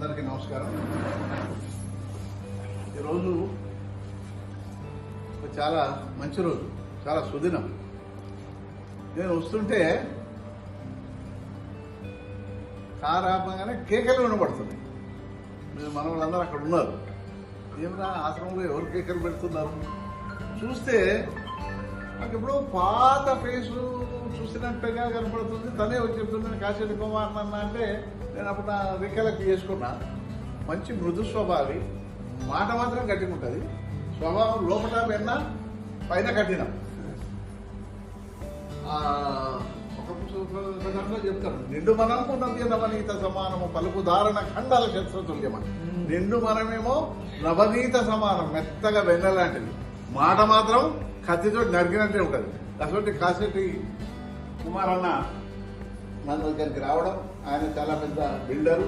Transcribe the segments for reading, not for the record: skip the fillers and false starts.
అందరికీ నమస్కారం. ఈరోజు చాలా మంచి రోజు, చాలా సుదినం. నేను వస్తుంటే కారు ఆపగానే కేకలు వినబడుతుంది. మీరు మన వాళ్ళందరూ అక్కడ ఉన్నారు. ఏమన్నా ఆశ్రమంలో ఎవరు కేకలు పెడుతున్నారు చూస్తే నాకు ఇప్పుడు పాత ఫేసు చూసినట్టుగా కనపడుతుంది. తనే వచ్చి చెప్తున్నాను కాశీ కుమార్ అన్న అంటే నేను అప్పుడు నా రికలెక్ట్ చేసుకున్నా. మంచి మృదు స్వభావి, మాట మాత్రం గట్టిగా ఉంటుంది. స్వభావం లోపల వెన్న పైన కఠినం. ఒక దాంట్లో చెప్తారు, నిండు మనము నవనీత సమానము పలుకు దారణ ఖండాల శస్త్రతుల్యమని. నిండు మనమేమో నవనీత సమానం, మెత్తగా వెన్నలాంటిది. మాట మాత్రం కత్తితో నరికినట్టే ఉంటుంది. అటువంటి కాశెట్టి కుమార్ అన్న మన దగ్గరికి రావడం, ఆయన చాలా పెద్ద బిల్డరు,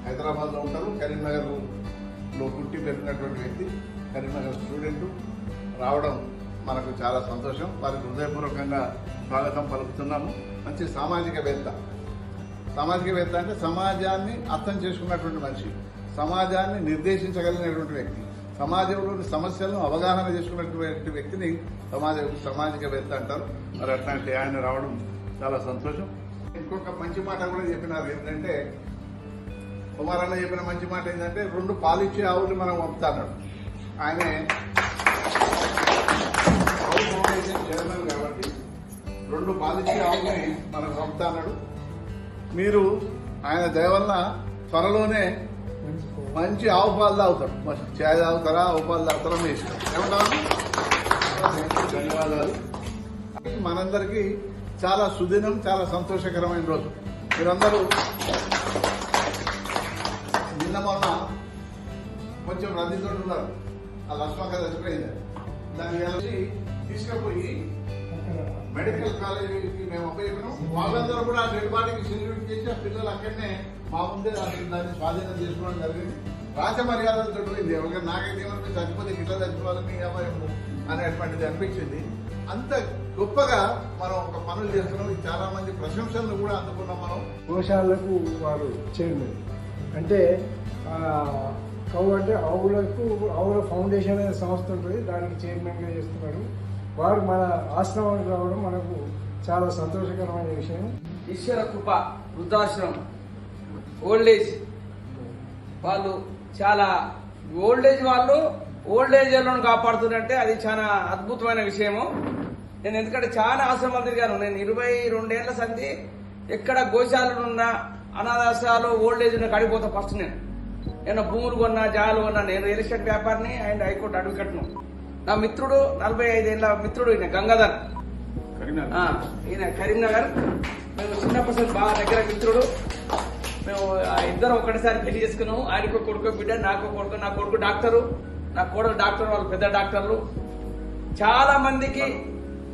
హైదరాబాద్లో ఉంటారు, కరీంనగర్లో పుట్టి పెరిగినటువంటి వ్యక్తి, కరీంనగర్ స్టూడెంట్ రావడం మనకు చాలా సంతోషం. వారికి హృదయపూర్వకంగా స్వాగతం పలుకుతున్నాము. మంచి సామాజికవేత్త అంటే సమాజాన్ని అర్థం చేసుకున్నటువంటి మనిషి, సమాజాన్ని నిర్దేశించగలిగినటువంటి వ్యక్తి, సమాజంలోని సమస్యలను అవగాహన చేసుకున్నటువంటి వ్యక్తిని సామాజికవేత్త అంటారు. మరి అట్లాంటి ఆయన రావడం చాలా సంతోషం. ఇంకొక మంచి మాట కూడా చెప్పినారు. ఏంటంటే కుమారన్న చెప్పిన మంచి మాట ఏంటంటే 2 పాలిచ్చే ఆవులు మనం పంపుతాడు. ఆయనే చైర్మన్ కాబట్టి 2 పాలిచ్చే ఆవుల్ని మనకు పంపుతాడు. మీరు ఆయన దయ వల్ల త్వరలోనే మంచి ఆవు పాలు తాగుతాడు. చాయ్ తాగుతారా, ఆవు పాలు తాగుతారా మీ ఇష్టం. ఏమంటారు? ధన్యవాదాలు. మనందరికీ చాలా సుదినం, చాలా సంతోషకరమైన రోజు. మీరందరూ నిన్న మొన్న కొంచెం రద్దీతో ఉన్నారు. ఆ లక్ష్మక్క చచ్చిపోయింది. దాన్ని కలిసి తీసుకుపోయి మెడికల్ కాలేజీకి మేము అప్పచెప్పినాం. వాళ్ళందరూ కూడా ఆ డెడ్ బాడీకి సెల్యూట్ చేసి ఆ పిల్లలు అక్కడనే మా ముందే దాన్ని స్వాధీనం చేసుకోవడం జరిగింది. రాజ మర్యాదలతో పోయింది. ఎవరికైనా నాకైతే ఏమనిపించి చచ్చిపోతే ఇట్లా చచ్చిపోవాలని అనేటువంటిది అనిపించింది. అంత గొప్పగా మనం ఒక పనులు చేస్తున్నాం. చాలా మంది ప్రశంసలను కూడా అందుకున్నాం. మనం గోశాలకు వారు చైర్మన్ అంటే అంటే ఆవుల ఫౌండేషన్ అనే సంస్థ ఉంటుంది, దానికి చైర్మన్గా చేస్తున్నాడు. వారు మన ఆశ్రమానికి రావడం మనకు చాలా సంతోషకరమైన విషయం. ఈశ్వర కృప వృద్ధాశ్రమం ఓల్డేజ్ వాళ్ళు చాలా ఓల్డేజ్ వాళ్ళను కాపాడుతున్నారంటే అది చాలా అద్భుతమైన విషయము. నేను ఎందుకంటే చాలా ఆశ్రమాలు తిరిగాను. నేను 22 ఏళ్ల సంధి ఎక్కడ గోశాలలు ఉన్నా, అనాథాశ్రయాలు, ఓల్డేజ్ ఉన్న కడిపోతా. ఫస్ట్ నేను భూములు కొన్నా, జాగాలు కొన్నా. నేను రియల్ ఎస్టేట్ వ్యాపారిని అండ్ హైకోర్టు అడ్వకేట్ను. నా మిత్రుడు 45 ఏళ్ల మిత్రుడు ఈయన గంగాధర్, ఈయన కరీంనగర్. మేము చిన్నప్పటి బాగా దగ్గర మిత్రుడు. మేము ఇద్దరం ఒకటిసారి పెళ్లి చేసుకున్నాము. ఆయనకు కొడుకు బిడ్డ, నాకు కొడుకు. నా కొడుకు డాక్టరు, నా కొడుకు డాక్టర్, వాళ్ళు పెద్ద డాక్టర్లు. చాలా మందికి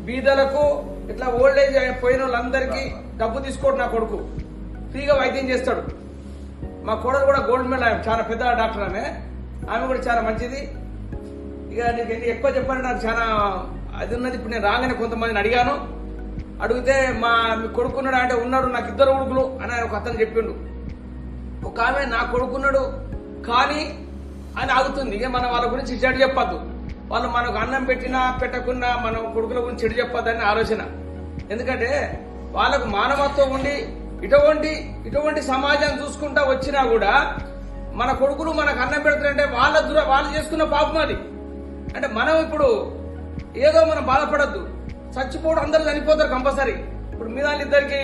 బీదలకు ఇట్లా ఓల్డేజ్ పోయిన వాళ్ళందరికీ డబ్బు తీసుకోడు. నా కొడుకు ఫ్రీగా వైద్యం చేస్తాడు. మా కోడలు కూడా గోల్డ్ మెడల్, చాలా పెద్ద డాక్టర్. ఆమె కూడా చాలా మంచిది. ఇక నీకు ఎక్కువ చెప్పాలని నాకు చాలా అది ఉన్నది. ఇప్పుడు నేను రాగానే కొంతమందిని అడిగితే మీ కొడుకున్నాడు అంటే ఉన్నాడు, నాకు 2 కొడుకులు అని ఒక అతను చెప్పిండు. ఒక ఆమె నా కొడుకున్నాడు కానీ అని ఆగుతుంది. ఇక మనం వాళ్ళ గురించి చెడు చెప్పద్దు. వాళ్ళు మనకు అన్నం పెట్టినా పెట్టకున్నా మనం కొడుకుల గురించి చెడు చెప్పొద్దని ఆలోచన. ఎందుకంటే వాళ్ళకు మానవత్వం ఉండి ఇటువంటి సమాజం చూసుకుంటా వచ్చినా కూడా మన కొడుకులు మనకు అన్నం పెడుతున్నారంటే వాళ్ళు చేసుకున్న పాపం అది. అంటే మనం ఇప్పుడు ఏదో మనం బాధపడద్దు. చచ్చిపోవడం అందరూ చనిపోతారు కంపల్సరీ. ఇప్పుడు మీ దానిద్దరికి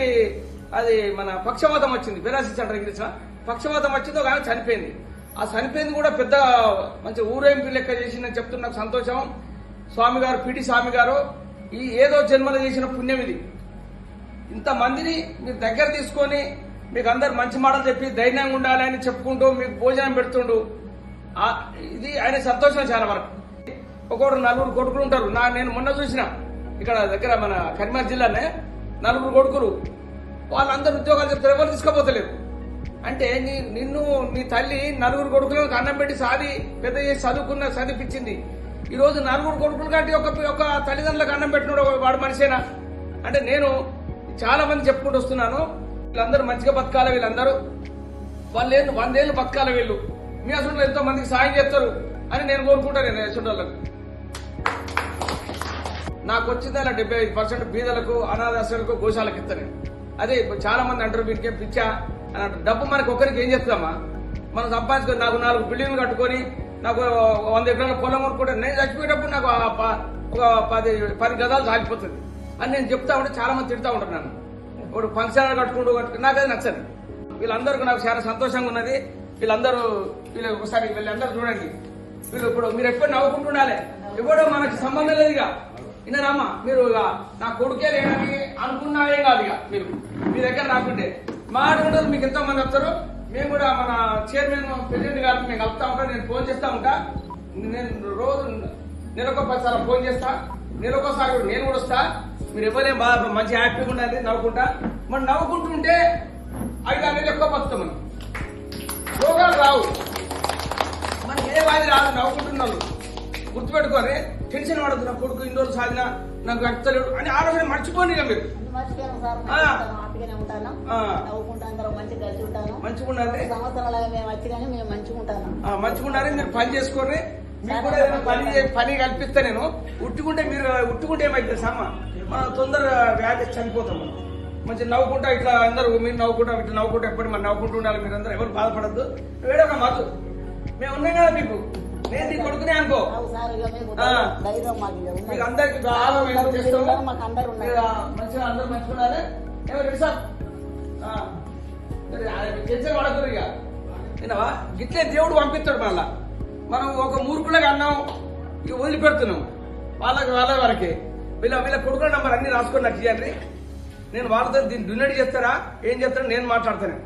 అది మన పక్షవాతం వచ్చింది, పెరాసిస్ అంటారు ఇంగ్లీష్. పక్షవాతం వచ్చింది, ఒక ఆమె చనిపోయింది. ఆ చనిపోయింది కూడా పెద్ద మంచి ఊరేంపి లెక్క చేసిందని చెప్తున్న నాకు సంతోషం. స్వామి గారు, పిటి స్వామి గారు, ఈ ఏదో జన్మలో చేసిన పుణ్యం ఇది. ఇంతమందిని మీరు దగ్గర తీసుకొని మీకు అందరు మంచి మాటలు చెప్పి ధైర్యంగా ఉండాలి అని చెప్పుకుంటూ మీకు భోజనం పెడుతుండు. ఇది ఆయన సంతోషం. చాలా వరకు ఒకరు 4 కొడుకులు ఉంటారు. నేను మొన్న చూసిన ఇక్కడ దగ్గర మన కరీంనగర్ జిల్లానే 4 కొడుకులు. వాళ్ళందరూ ఉద్యోగాలు చెప్తారు, ఎవరు తీసుకోపోతలేరు. అంటే నీ తల్లి 4 కొడుకులకు అన్నం పెట్టి పెద్ద చేసి చదివిపించింది. ఈ రోజు 4 కొడుకులు కంటే ఒక తల్లిదండ్రులకు అన్నం పెట్టినాడు వాడు మనిషేనా? అంటే నేను చాలా మంది చెప్పుకుంటూ వస్తున్నాను. వీళ్ళందరూ మంచిగా బతకాలి. వీళ్ళందరూ వాళ్ళు 100 ఏళ్ళు బతకాల వీళ్ళు మీ అసలు ఎంతో మందికి సాయం చేస్తారు అని నేను కోరుకుంటాను. నేను అసలు నాకు వచ్చిందలా 75% బీదలకు అనాథాశ్రమాలకు గోశాలకు ఇస్తాను. అదే చాలా మంది అంటారు వీటికి పిచ్చా అని అంటారు. డబ్బు మనకి ఒక్కరికి ఏం చేస్తామా? మనం సంపాదించుకొని నాకు 4 బిల్డింగ్లు కట్టుకొని నాకు 100 ఎకరాల పొలం కొనుక్కుంటే నేను చచ్చిపోయేటప్పుడు నాకు ఒక 10 గదాలు సాగిపోతుంది అని నేను చెప్తా ఉంటే చాలా మంది తిడతా ఉంటారు నన్ను. ఇప్పుడు ఫంక్షన్ కట్టుకుంటూ నాకు అది నచ్చదు. వీళ్ళందరికీ నాకు చాలా సంతోషంగా ఉన్నది. వీళ్ళు ఒకసారి వీళ్ళందరూ చూడండి. వీళ్ళు ఇప్పుడు మీరు ఎప్పుడు నవ్వుకుంటుండాలి. ఎవడో మనకి సంబంధం లేదు. ఇక విన్నారమ్మా మీరు ఇక నా కొడుకే లేదని అనుకున్నావే కాదు. ఇక మీరు మీ దగ్గర రాకుంటే మాట్లాడదు మీకు ఎంతో మంది వస్తారు. మేము కూడా మన చైర్మన్ ప్రెసిడెంట్ గారికి మేము కలుపుతా ఉంటాం. నేను ఫోన్ చేస్తా ఉంటా. నేను రోజు నెలకొకసారి ఫోన్ చేస్తా. నెలకొకసారి నేను కూడా వస్తా. మీరు ఎవరేం బాగా మంచి హ్యాపీగా ఉండాలి నవ్వుకుంటా. మనం నవ్వుకుంటుంటే 5-6 నెలలు ఎక్కువ బతుకుతాం. మనం రోగాలు రావు. మనకి ఏ వ్యాధి రాదు నవ్వుకుంటున్నాను. గుర్తుపెట్టుకోని టెన్షన్ పడద్దు. నా కొడుకు ఇన్ని రోజులు సాధినా నాకు కట్టలేడు అని ఆలోచన మర్చిపోండి. ఇక మీరు మంచిగా ఉండాలి. మంచిగా ఉండాలి. మీరు పని చేసుకోండి. మీకు కూడా ఏదైనా పని కల్పిస్తా. నేను ఉట్టుకుంటే మీరు ఉట్టుకుంటే ఏమైతే సమ్మ మనం తొందరగా వ్యాధి చనిపోతాం. మంచి నవ్వుకుంటా ఇట్లా అందరూ మీరు నవ్వుకుంటా ఇట్లా నవ్వుకుంటా ఎప్పటి మనం నవ్వుకుంటూ ఉండాలి. మీరు అందరూ ఎవరు బాధపడద్దు. వేరే ఒక మత్తు మేము ఉన్నాం కదా మీకు. నేను నీ కొడుకునే అనుకో. మీకు అందరికి మంచిగా అందరూ మంచుకున్నారే ఎవరు సార్ టెన్షన్ పడకూరు. ఇక విన్నావా గిట్లే దేవుడు పంపిస్తాడు. మళ్ళా మనం ఒక మూర్ఖులకు అన్నాం ఇక వదిలిపెడుతున్నాం. వాళ్ళ వరకే వీళ్ళ కొడుకుల నంబర్ అన్ని రాసుకొని నాకు ఇవ్వండి. నేను వాళ్ళతో దీన్ని డినైడ్ చేస్తారా ఏం చేస్తారో నేను మాట్లాడతాను.